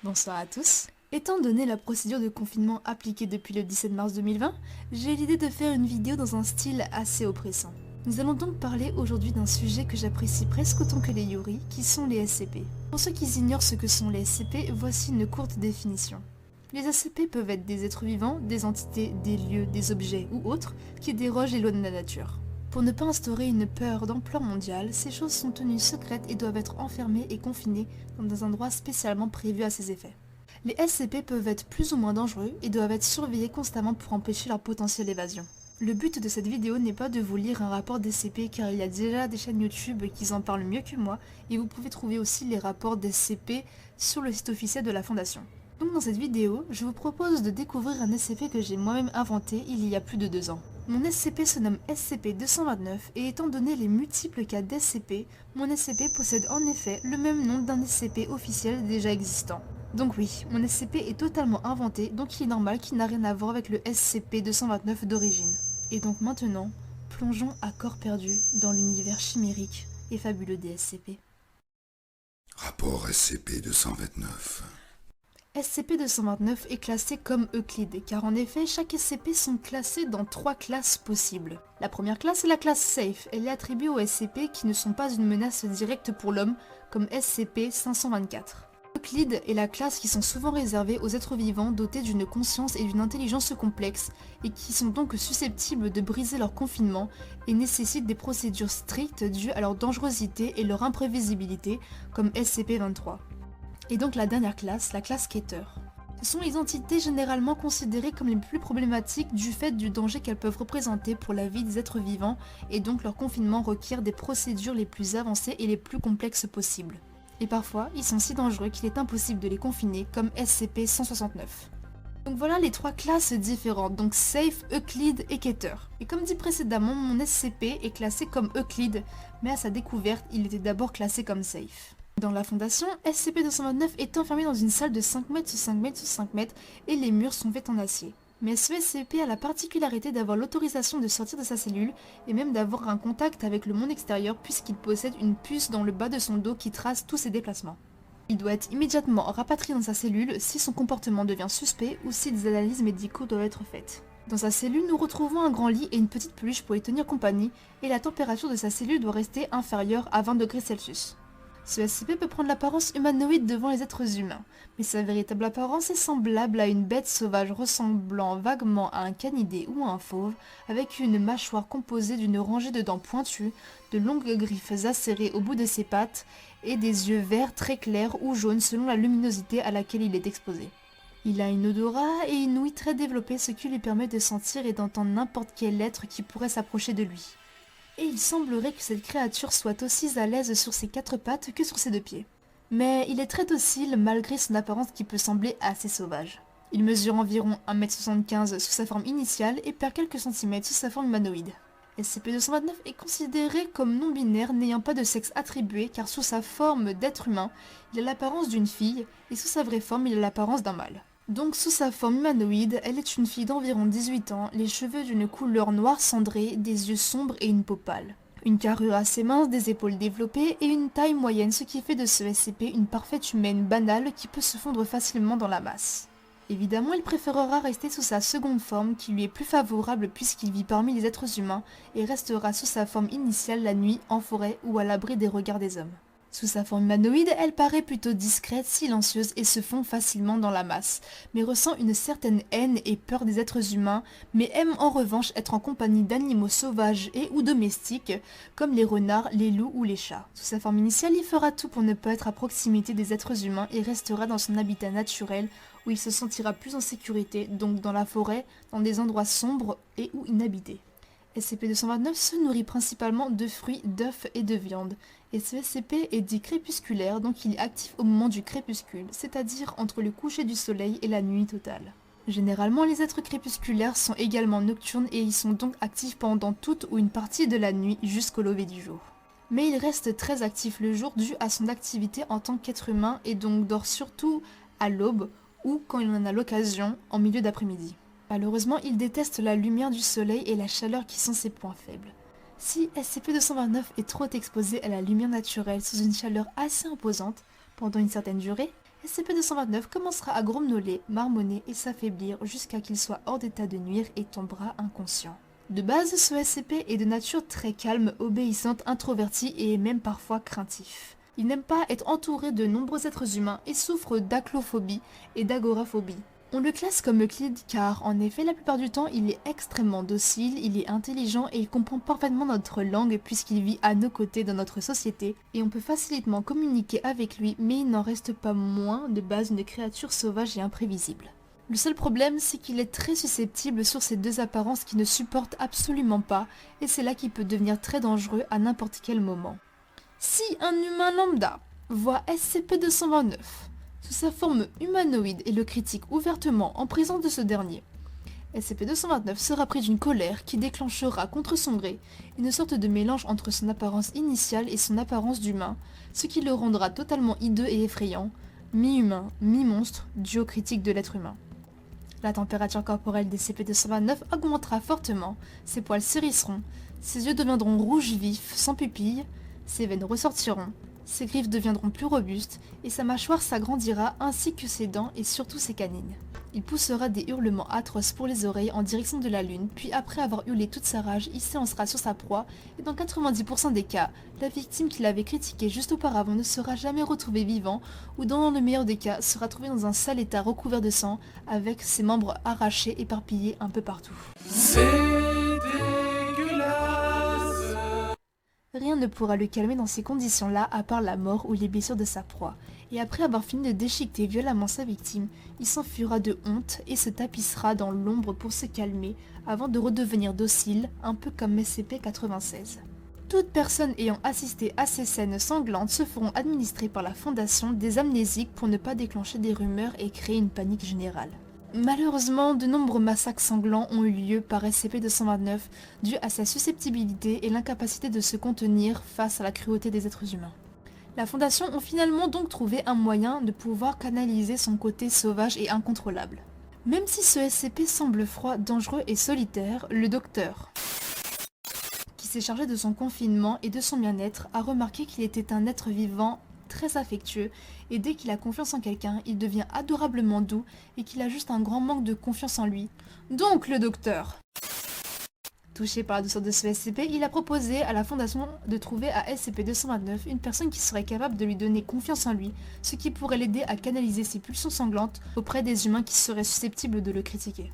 Bonsoir à tous. Étant donné la procédure de confinement appliquée depuis le 17 mars 2020, j'ai l'idée de faire une vidéo dans un style assez oppressant. Nous allons donc parler aujourd'hui d'un sujet que j'apprécie presque autant que les Yuri, qui sont les SCP. Pour ceux qui ignorent ce que sont les SCP, voici une courte définition. Les SCP peuvent être des êtres vivants, des entités, des lieux, des objets ou autres qui dérogent les lois de la nature. Pour ne pas instaurer une peur d'ampleur mondiale, ces choses sont tenues secrètes et doivent être enfermées et confinées dans des endroits spécialement prévus à ces effets. Les SCP peuvent être plus ou moins dangereux et doivent être surveillés constamment pour empêcher leur potentielle évasion. Le but de cette vidéo n'est pas de vous lire un rapport d'SCP car il y a déjà des chaînes YouTube qui en parlent mieux que moi et vous pouvez trouver aussi les rapports d'SCP sur le site officiel de la Fondation. Donc dans cette vidéo, je vous propose de découvrir un SCP que j'ai moi-même inventé il y a plus de 2 ans. Mon SCP se nomme SCP-229 et étant donné les multiples cas d'SCP, mon SCP possède en effet le même nom d'un SCP officiel déjà existant. Donc oui, mon SCP est totalement inventé, donc il est normal qu'il n'a rien à voir avec le SCP-229 d'origine. Et donc maintenant, plongeons à corps perdu dans l'univers chimérique et fabuleux des SCP. Rapport SCP-229. SCP-229 est classé comme Euclide, car en effet, chaque SCP sont classés dans 3 classes possibles. La première classe est la classe Safe, elle est attribuée aux SCP qui ne sont pas une menace directe pour l'homme, comme SCP-524. Euclide est la classe qui sont souvent réservées aux êtres vivants dotés d'une conscience et d'une intelligence complexes, et qui sont donc susceptibles de briser leur confinement, et nécessitent des procédures strictes dues à leur dangerosité et leur imprévisibilité, comme SCP-23. Et donc la dernière classe, la classe Keter. Ce sont les entités généralement considérées comme les plus problématiques du fait du danger qu'elles peuvent représenter pour la vie des êtres vivants et donc leur confinement requiert des procédures les plus avancées et les plus complexes possibles. Et parfois, ils sont si dangereux qu'il est impossible de les confiner comme SCP-169. Donc voilà les 3 classes différentes, donc Safe, Euclide et Keter. Et comme dit précédemment, mon SCP est classé comme Euclide, mais à sa découverte, il était d'abord classé comme Safe. Dans la fondation, SCP-229 est enfermé dans une salle de 5 mètres sur 5 mètres sur 5 mètres et les murs sont faits en acier. Mais ce SCP a la particularité d'avoir l'autorisation de sortir de sa cellule et même d'avoir un contact avec le monde extérieur puisqu'il possède une puce dans le bas de son dos qui trace tous ses déplacements. Il doit être immédiatement rapatrié dans sa cellule si son comportement devient suspect ou si des analyses médicaux doivent être faites. Dans sa cellule, nous retrouvons un grand lit et une petite peluche pour y tenir compagnie et la température de sa cellule doit rester inférieure à 20 degrés Celsius. Ce SCP peut prendre l'apparence humanoïde devant les êtres humains, mais sa véritable apparence est semblable à une bête sauvage ressemblant vaguement à un canidé ou à un fauve, avec une mâchoire composée d'une rangée de dents pointues, de longues griffes acérées au bout de ses pattes, et des yeux verts très clairs ou jaunes selon la luminosité à laquelle il est exposé. Il a une odorat et une ouïe très développée, ce qui lui permet de sentir et d'entendre n'importe quel être qui pourrait s'approcher de lui. Et il semblerait que cette créature soit aussi à l'aise sur ses 4 pattes que sur ses 2 pieds. Mais il est très docile malgré son apparence qui peut sembler assez sauvage. Il mesure environ 1m75 sous sa forme initiale et perd quelques centimètres sous sa forme humanoïde. SCP-229 est considéré comme non-binaire n'ayant pas de sexe attribué car sous sa forme d'être humain, il a l'apparence d'une fille et sous sa vraie forme il a l'apparence d'un mâle. Donc sous sa forme humanoïde, elle est une fille d'environ 18 ans, les cheveux d'une couleur noire cendrée, des yeux sombres et une peau pâle. Une carrure assez mince, des épaules développées et une taille moyenne, ce qui fait de ce SCP une parfaite humaine banale qui peut se fondre facilement dans la masse. Évidemment, il préférera rester sous sa seconde forme qui lui est plus favorable puisqu'il vit parmi les êtres humains et restera sous sa forme initiale la nuit, en forêt ou à l'abri des regards des hommes. Sous sa forme humanoïde, elle paraît plutôt discrète, silencieuse et se fond facilement dans la masse, mais ressent une certaine haine et peur des êtres humains, mais aime en revanche être en compagnie d'animaux sauvages et ou domestiques, comme les renards, les loups ou les chats. Sous sa forme initiale, il fera tout pour ne pas être à proximité des êtres humains et restera dans son habitat naturel, où il se sentira plus en sécurité, donc dans la forêt, dans des endroits sombres et ou inhabités. SCP-229 se nourrit principalement de fruits, d'œufs et de viande, et ce SCP est dit crépusculaire, donc il est actif au moment du crépuscule, c'est-à-dire entre le coucher du soleil et la nuit totale. Généralement, les êtres crépusculaires sont également nocturnes et ils sont donc actifs pendant toute ou une partie de la nuit jusqu'au lever du jour. Mais il reste très actif le jour dû à son activité en tant qu'être humain et donc dort surtout à l'aube ou quand il en a l'occasion en milieu d'après-midi. Malheureusement, il déteste la lumière du soleil et la chaleur qui sont ses points faibles. Si SCP-229 est trop exposé à la lumière naturelle sous une chaleur assez imposante pendant une certaine durée, SCP-229 commencera à grommeler, marmonner et s'affaiblir jusqu'à qu'il soit hors d'état de nuire et tombera inconscient. De base, ce SCP est de nature très calme, obéissante, introvertie et même parfois craintif. Il n'aime pas être entouré de nombreux êtres humains et souffre d'aclophobie et d'agoraphobie. On le classe comme Euclide car, en effet, la plupart du temps, il est extrêmement docile, il est intelligent et il comprend parfaitement notre langue puisqu'il vit à nos côtés dans notre société et on peut facilement communiquer avec lui, mais il n'en reste pas moins de base une créature sauvage et imprévisible. Le seul problème, c'est qu'il est très susceptible sur ces deux apparences qui ne supportent absolument pas et c'est là qu'il peut devenir très dangereux à n'importe quel moment. Si un humain lambda voit SCP-229 sous sa forme humanoïde et le critique ouvertement en présence de ce dernier, SCP-229 sera pris d'une colère qui déclenchera contre son gré une sorte de mélange entre son apparence initiale et son apparence d'humain, ce qui le rendra totalement hideux et effrayant, mi-humain, mi-monstre, dû aux critiques de l'être humain. La température corporelle des SCP-229 augmentera fortement, ses poils s'hérisseront, ses yeux deviendront rouges vifs, sans pupilles, ses veines ressortiront, ses griffes deviendront plus robustes et sa mâchoire s'agrandira ainsi que ses dents et surtout ses canines. Il poussera des hurlements atroces pour les oreilles en direction de la lune, puis après avoir hurlé toute sa rage, il s'élancera sur sa proie et dans 90% des cas, la victime qu'il avait critiquée juste auparavant ne sera jamais retrouvée vivant ou dans le meilleur des cas sera trouvé dans un sale état recouvert de sang avec ses membres arrachés éparpillés un peu partout. C'est dégueulasse. Rien ne pourra le calmer dans ces conditions-là à part la mort ou les blessures de sa proie. Et après avoir fini de déchiqueter violemment sa victime, il s'enfuira de honte et se tapissera dans l'ombre pour se calmer avant de redevenir docile, un peu comme SCP-96. Toute personne ayant assisté à ces scènes sanglantes se feront administrer par la Fondation des amnésiques pour ne pas déclencher des rumeurs et créer une panique générale. Malheureusement, de nombreux massacres sanglants ont eu lieu par SCP-229 dû à sa susceptibilité et l'incapacité de se contenir face à la cruauté des êtres humains. La Fondation ont finalement donc trouvé un moyen de pouvoir canaliser son côté sauvage et incontrôlable. Même si ce SCP semble froid, dangereux et solitaire, le docteur, qui s'est chargé de son confinement et de son bien-être, a remarqué qu'il était un être vivant très affectueux et dès qu'il a confiance en quelqu'un, il devient adorablement doux et qu'il a juste un grand manque de confiance en lui. Donc le docteur, touché par la douceur de ce SCP, il a proposé à la Fondation de trouver à SCP-229 une personne qui serait capable de lui donner confiance en lui, ce qui pourrait l'aider à canaliser ses pulsions sanglantes auprès des humains qui seraient susceptibles de le critiquer.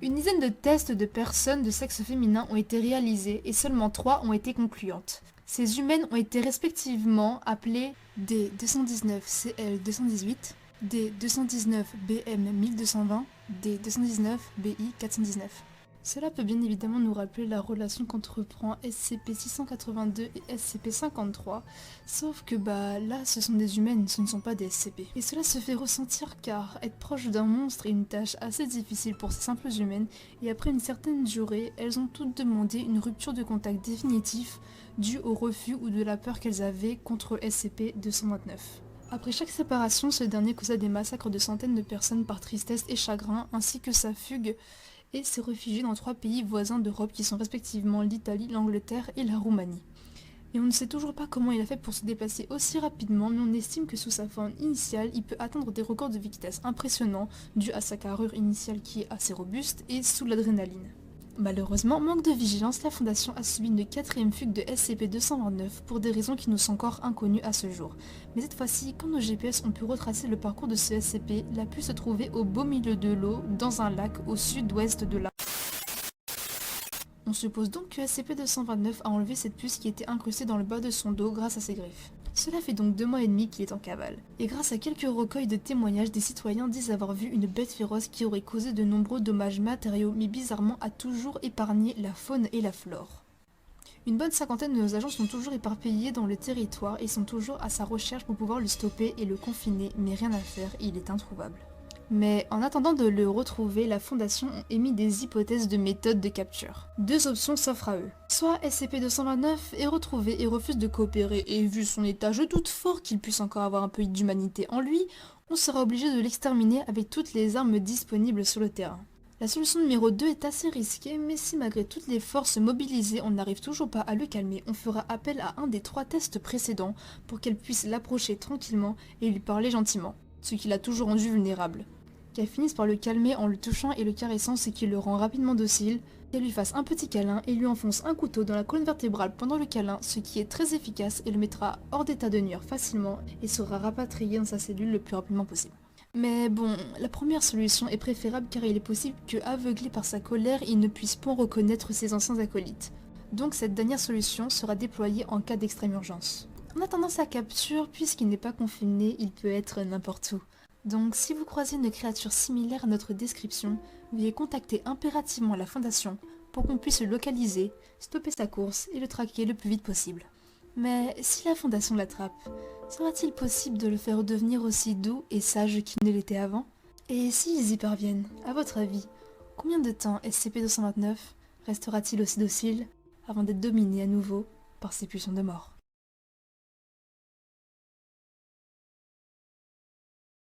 Une dizaine de tests de personnes de sexe féminin ont été réalisés et seulement 3 ont été concluantes. Ces humaines ont été respectivement appelées D219CL218, D219BM1220, D219BI419. Cela peut bien évidemment nous rappeler la relation qu'entreprend SCP-682 et SCP-53, sauf que là ce sont des humaines, ce ne sont pas des SCP. Et cela se fait ressentir car être proche d'un monstre est une tâche assez difficile pour ces simples humaines, et après une certaine durée, elles ont toutes demandé une rupture de contact définitif due au refus ou de la peur qu'elles avaient contre SCP-229. Après chaque séparation, ce dernier causa des massacres de centaines de personnes par tristesse et chagrin, ainsi que sa fugue, et s'est réfugié dans 3 pays voisins d'Europe qui sont respectivement l'Italie, l'Angleterre et la Roumanie. Et on ne sait toujours pas comment il a fait pour se déplacer aussi rapidement, mais on estime que sous sa forme initiale, il peut atteindre des records de vitesse impressionnants dus à sa carrure initiale qui est assez robuste et sous l'adrénaline. Malheureusement, manque de vigilance, la Fondation a subi une 4e fugue de SCP-229 pour des raisons qui nous sont encore inconnues à ce jour. Mais cette fois-ci, quand nos GPS ont pu retracer le parcours de ce SCP, il a pu se trouver au beau milieu de l'eau, dans un lac au sud-ouest de la... On suppose donc que SCP-229 a enlevé cette puce qui était incrustée dans le bas de son dos grâce à ses griffes. Cela fait donc 2 mois et demi qu'il est en cavale. Et grâce à quelques recueils de témoignages, des citoyens disent avoir vu une bête féroce qui aurait causé de nombreux dommages matériaux, mais bizarrement a toujours épargné la faune et la flore. Une bonne 50aine de nos agents sont toujours éparpillés dans le territoire et sont toujours à sa recherche pour pouvoir le stopper et le confiner, mais rien à faire, il est introuvable. Mais en attendant de le retrouver, la Fondation a émis des hypothèses de méthode de capture. 2 options s'offrent à eux. Soit SCP-229 est retrouvé et refuse de coopérer, et vu son état, je doute fort qu'il puisse encore avoir un peu d'humanité en lui, on sera obligé de l'exterminer avec toutes les armes disponibles sur le terrain. La solution numéro 2 est assez risquée, mais si malgré toutes les forces mobilisées on n'arrive toujours pas à le calmer, on fera appel à un des 3 tests précédents pour qu'elle puisse l'approcher tranquillement et lui parler gentiment. ce qui l'a toujours rendu vulnérable. Qu'elle finisse par le calmer en le touchant et le caressant, ce qui le rend rapidement docile, qu'elle lui fasse un petit câlin et lui enfonce un couteau dans la colonne vertébrale pendant le câlin, ce qui est très efficace et le mettra hors d'état de nuire facilement et sera rapatrié dans sa cellule le plus rapidement possible. Mais bon, la première solution est préférable car il est possible que, aveuglé par sa colère, il ne puisse point reconnaître ses anciens acolytes. Donc cette dernière solution sera déployée en cas d'extrême urgence. En attendant sa capture, puisqu'il n'est pas confiné, il peut être n'importe où. Donc si vous croisez une créature similaire à notre description, veuillez contacter impérativement la Fondation pour qu'on puisse le localiser, stopper sa course et le traquer le plus vite possible. Mais si la Fondation l'attrape, sera-t-il possible de le faire redevenir aussi doux et sage qu'il ne l'était avant? Et s'ils y parviennent, à votre avis, combien de temps SCP-229 restera-t-il aussi docile avant d'être dominé à nouveau par ses pulsions de mort?